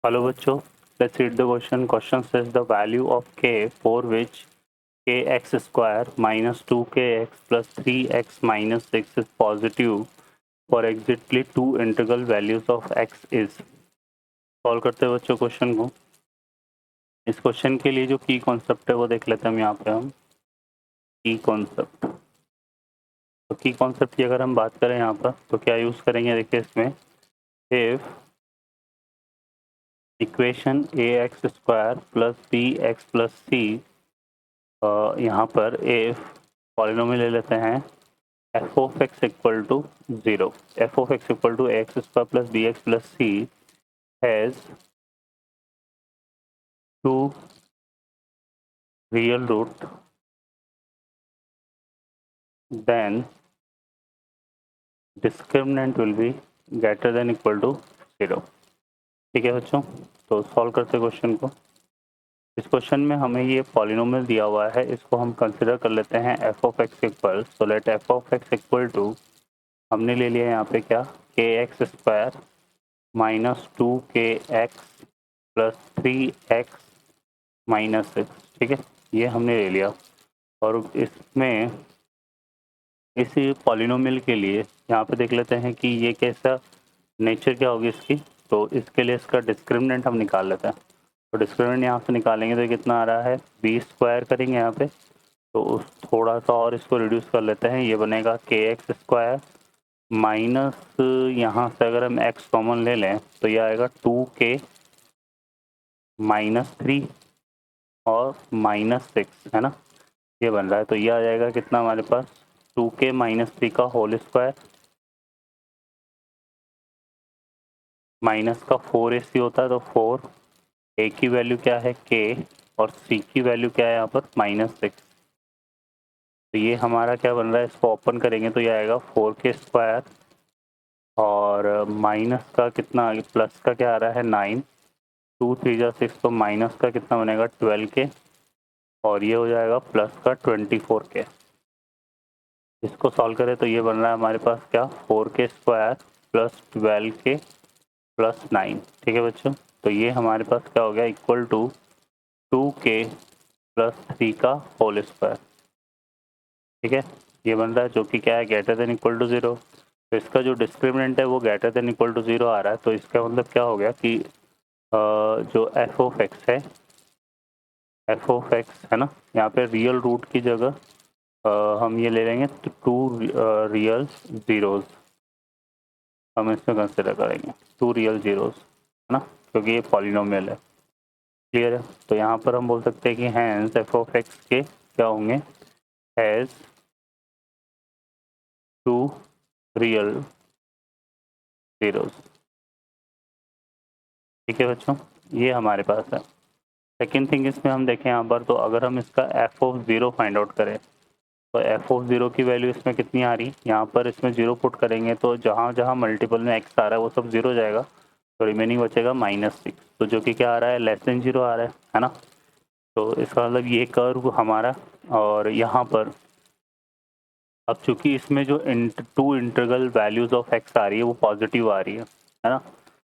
Hello बच्चों, let's read the question. Question says the value of k for which kx square minus 2kx plus 3x minus 6 is positive for exactly two integral values of x is. Solve करते हैं बच्चों question को. इस question के लिए जो की concept है वो देख लेते हैं हम यहाँ पे. हम की कॉन्सेप्ट, तो की कॉन्सेप्ट की अगर हम बात करें यहाँ पर तो क्या यूज़ करेंगे. देखिए इसमें if equation ax square plus bx plus c, यहाँ पर इफ पॉलिनोमियल ले लेते हैं F of X equal to 0, F of X equal to X square plus B X plus C has two real root, then discriminant will be greater than equal to 0. ठीक है बच्चों, तो solve करते question को. इस question में हमें ये पॉलिनोमियल दिया हुआ है, इसको हम कंसिडर कर लेते हैं F of X equal. So let F of X equal to, हमने ले लिया यहाँ पे क्या, K X square minus 2kx plus 3x minus 6. ठीक है, ये हमने ले लिया. और इसमें इसी पॉलिनोमियल के लिए यहाँ पे देख लेते हैं कि ये कैसा नेचर क्या होगी इसकी. तो इसके लिए इसका डिस्क्रिमिनेंट हम निकाल लेते हैं. तो डिस्क्रिमिनेंट यहाँ से निकालेंगे तो कितना आ रहा है, बी स्क्वायर करेंगे यहाँ पे. तो थोड़ा सा और इसको रिड्यूस कर लेते हैं, ये बनेगा के एक्स स्क्वायर माइनस, यहाँ से अगर हम एक्स कॉमन ले लें तो ये आएगा 2k माइनस 3 और माइनस 6, है ना, ये बन रहा है. तो ये आ जाएगा कितना हमारे पास, 2k माइनस 3 का होल स्क्वायर माइनस का 4ac होता है. तो 4, a की वैल्यू क्या है k और c की वैल्यू क्या है यहाँ पर माइनस 6. तो ये हमारा क्या बन रहा है, इसको ओपन करेंगे तो ये आएगा 4k स्क्वायर और माइनस का कितना, प्लस का क्या आ रहा है 9, 2 3 जा 6, तो माइनस का कितना बनेगा 12k और ये हो जाएगा प्लस का 24k. इसको सॉल्व करें तो ये बन रहा है हमारे पास क्या, 4k square plus 12k plus 9. ठीक है बच्चों, तो ये हमारे पास क्या हो गया, इक्वल टू 2k प्लस 3 का होल स्क्वायर. ठीक है, ये बन रहा है जो कि क्या है, ग्रेटर देन इक्वल टू 0. तो इसका जो डिस्क्रिमिनेंट है वो ग्रेटर देन इक्वल टू 0 आ रहा है. तो इसका मतलब क्या हो गया कि जो एफ ऑफ एक्स है, एफ ऑफ एक्स है ना, यहाँ पे रियल रूट की जगह हम ये ले लेंगे 2 रियल ज़ीरोज़, हम इसमें कंसिडर करेंगे 2 रियल ज़ीरोज़, है ना, क्योंकि ये पॉलिनोमियल है. क्लियर है. तो यहाँ पर हम बोल सकते हैं कि हैंस एफ ऑफ एक्स के क्या होंगे, हैज़ 2 रियल ज़ीरोज़. ठीक है बच्चों, ये हमारे पास है. सेकेंड थिंग इसमें हम देखें यहाँ पर, तो अगर हम इसका एफ ऑफ 0 फाइंड आउट करें तो एफ ऑफ 0 की वैल्यू इसमें कितनी आ रही, यहाँ पर इसमें 0 पुट करेंगे तो जहाँ जहाँ मल्टीपल में एक्स आ रहा है वो सब 0 जाएगा. तो रिमेनिंग बचेगा -6, तो जो कि क्या आ रहा है, लेस देन 0 आ रहा है ना. तो इसका मतलब ये कर्व हमारा, और यहाँ पर अब चूंकि इसमें जो two integral values of x आ रही है वो पॉजिटिव आ रही है ना.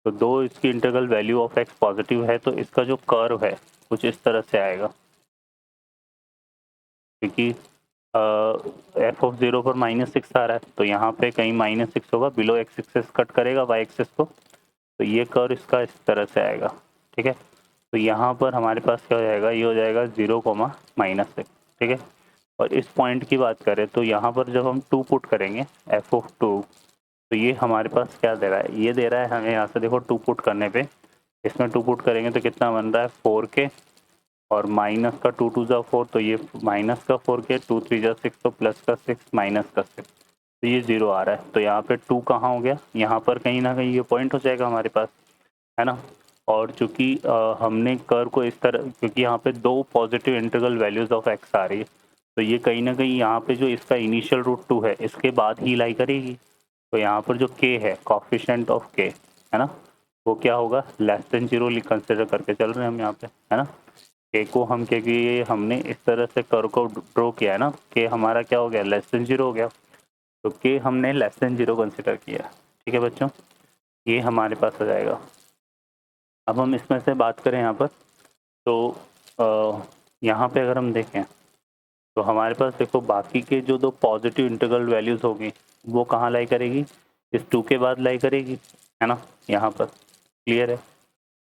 तो दो इसकी integral value of x positive है, तो इसका जो कर्व है कुछ इस तरह से आएगा. क्योंकि एफ ऑफ 0 पर -6 आ रहा है तो यहाँ पे कहीं -6 होगा, बिलो एक्स एक्सिस कट करेगा वाई एक्सिस को, तो ये कर्व इसका इस तरह से आएगा. ठीक है, तो यहाँ पर हमारे पास क्या हो जाएगा, ये हो जाएगा 0, -6. ठीक है, और इस पॉइंट की बात करें तो यहाँ पर जब हम 2 पुट करेंगे एफ ऑफ 2, तो ये हमारे पास क्या दे रहा है, ये दे रहा है हमें यहाँ से, देखो 2 पुट करने पे, इसमें 2 पुट करेंगे तो कितना बन रहा है 4k और माइनस का 2 2 4, तो ये माइनस का 4k, 2 3 6, तो प्लस का 6 माइनस का 6, तो ये 0 आ रहा है. तो यहाँ पे 2 कहाँ हो गया, यहाँ पर कहीं ना कहीं ये पॉइंट हो जाएगा हमारे पास, है ना. और चूंकि हमने कर्व को इस तरह, क्योंकि यहाँ पे दो positive integral values of x आ रही है, तो ये कहीं ना कहीं यहाँ पे जो इसका इनिशियल रूट 2 है इसके बाद ही लाई करेगी. तो यहाँ पर जो k है, कॉफिशेंट ऑफ k, है ना, वो क्या होगा, लेस देन 0 कंसिडर करके चल रहे हैं हम यहाँ पे, है ना. k को हम, क्योंकि ये हमने इस तरह से कर्व को ड्रॉ किया है ना, k हमारा क्या हो गया, लेस देन 0 हो गया, तो k हमने लेस देन 0 कंसिडर किया. ठीक है बच्चों, ये हमारे पास आ जाएगा. अब हम इसमें से बात करें यहाँ पर, तो यहाँ पे अगर हम देखें तो हमारे पास देखो बाकी के जो दो पॉजिटिव इंटीग्रल वैल्यूज़ होगी वो कहाँ लाई करेगी, इस 2 के बाद लाई करेगी, है ना, यहाँ पर क्लियर है।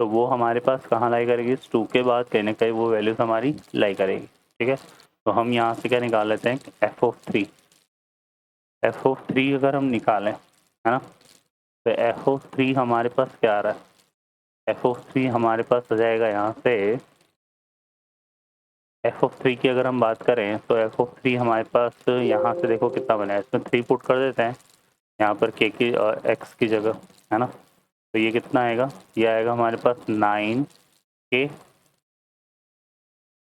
तो वो हमारे पास कहाँ लाई करेगी, इस 2 के बाद कहीं ना कहीं वो वैल्यूज़ हमारी लाई करेगी, ठीक है। तो हम यहाँ से क्या निकाल लेते हैं, f(3), f(3) अगर हम निकालें, है ना, तो f(3) हमारे पास क्या आ रहा है, f(3) हमारे पास आ जाएगा यहाँ से, f(3) की अगर हम बात करें तो f(3) हमारे पास यहाँ से देखो कितना बना है, इसमें 3 पुट कर देते हैं यहाँ पर k की और x की जगह, है ना। तो ये कितना आएगा, ये आएगा हमारे पास 9k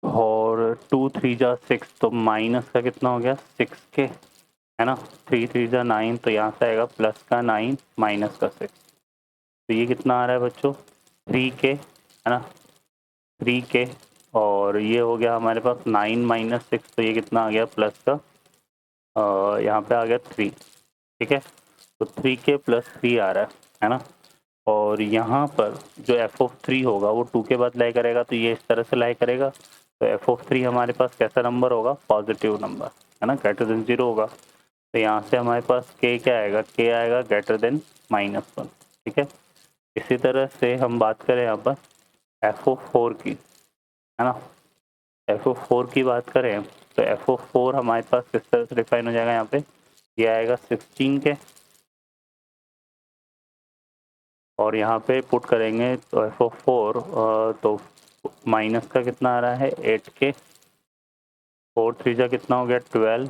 और 2 3 जा 6, तो माइनस का कितना हो गया 6k, है ना, 3 3 जा 9, तो यहाँ से आएगा प्लस का 9 माइनस का 6, तो ये कितना आ रहा है बच्चों 3k, है ना, 3k, और ये हो गया हमारे पास 9 माइनस 6, तो ये कितना आ गया प्लस का यहाँ पे आ गया 3, ठीक है। तो 3k प्लस 3 आ रहा है ना। और यहाँ पर जो f(3) होगा वो 2 के बाद लाई करेगा, तो ये इस तरह से लाई करेगा, तो f(3) हमारे पास कैसा नंबर होगा, पॉजिटिव नंबर, है ना, ग्रेटर देन 0 होगा। तो यहाँ से हमारे पास k क्या आएगा, k आएगा ग्रेटर देन -1, ठीक है। इसी तरह से हम बात करें यहाँ पर f(4) की, है ना, f(4) की बात करें तो f(4) हमारे पास किस तरह से डिफाइन हो जाएगा, यहाँ पे ये आएगा 16k, और यहाँ पे पुट करेंगे तो f(4) तो माइनस का कितना आ रहा है 8k, 4 3 जा कितना हो गया 12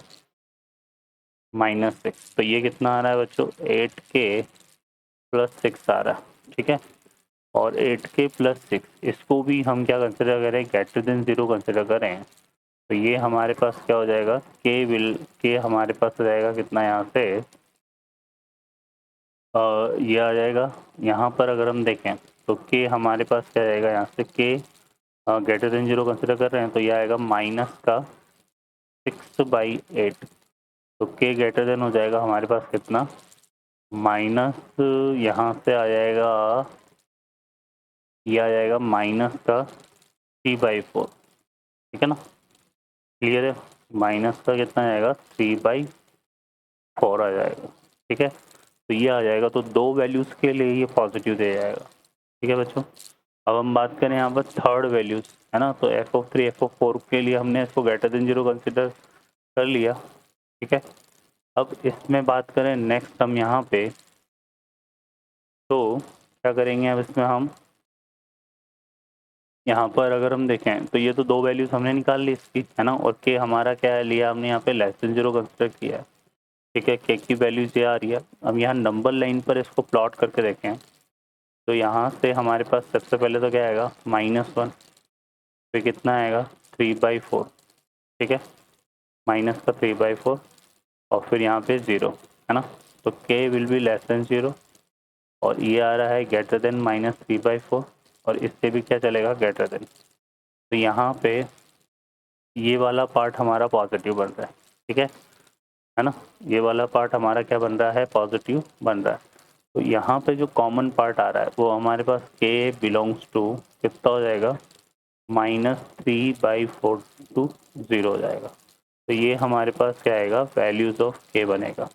-6, तो ये कितना आ रहा है बच्चों 8k प्लस 6 आ रहा है, ठीक है। और 8k प्लस 6 इसको भी हम क्या कंसिडर करें, ग्रेटर देन 0 कंसिडर करें, तो ये हमारे पास क्या हो जाएगा, k हमारे पास हो जाएगा कितना यहाँ से ये आ जाएगा, यहाँ पर अगर हम देखें तो k हमारे पास क्या आएगा, यहाँ से k ग्रेटर देन 0 कंसिडर कर रहे हैं, तो ये आएगा माइनस का 6/8, तो k ग्रेटर देन हो जाएगा हमारे पास कितना, माइनस यहाँ से आ जाएगा, ये आ जाएगा माइनस का 3/4, ठीक है ना, क्लियर है, माइनस का कितना आएगा 3/4 आ जाएगा, ठीक है। तो ये आ जाएगा, तो दो वैल्यूज़ के लिए ये पॉजिटिव दे जाएगा, ठीक है बच्चों। अब हम बात करें यहाँ पर थर्ड वैल्यूज़, है ना, तो f(3) f(4) के लिए हमने इसको ग्रेटर देन 0 कंसिडर कर लिया, ठीक है। अब इसमें बात करें नेक्स्ट हम यहाँ पे, तो क्या करेंगे अब इसमें हम, यहाँ पर अगर हम देखें तो ये तो दो वैल्यूज़ हमने निकाल ली इसकी, है ना, और k हमारा क्या है लिया हमने यहाँ पे लेस देन 0 कंसिडर किया है, ठीक है, k की वैल्यूज़ ये आ रही है। अब यहाँ नंबर लाइन पर इसको प्लॉट करके देखें, तो यहाँ से हमारे पास सबसे पहले तो क्या आएगा -1, फिर कितना आएगा 3/4, ठीक है, माइनस का 3/4, और फिर यहाँ पे 0, है ना, तो k will be less than 0, और ये आ रहा है ग्रेटर देन -3/4, और इससे भी क्या चलेगा ग्रेटर देन, तो यहाँ पे ये वाला पार्ट हमारा पॉजिटिव बन रहा है, ठीक है ना, ये वाला पार्ट हमारा क्या बन रहा है, पॉजिटिव बन रहा है। तो यहाँ पे जो कॉमन पार्ट आ रहा है वो हमारे पास k बिलोंग्स टू कितना हो जाएगा, -3/4 टू 0 हो जाएगा, तो ये हमारे पास क्या आएगा, वैल्यूज़ ऑफ k बनेगा।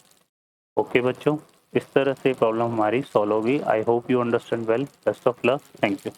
ओके बच्चों, इस तरह से प्रॉब्लम हमारी सॉल्व होगी। I hope you understand well, best of luck, thank you.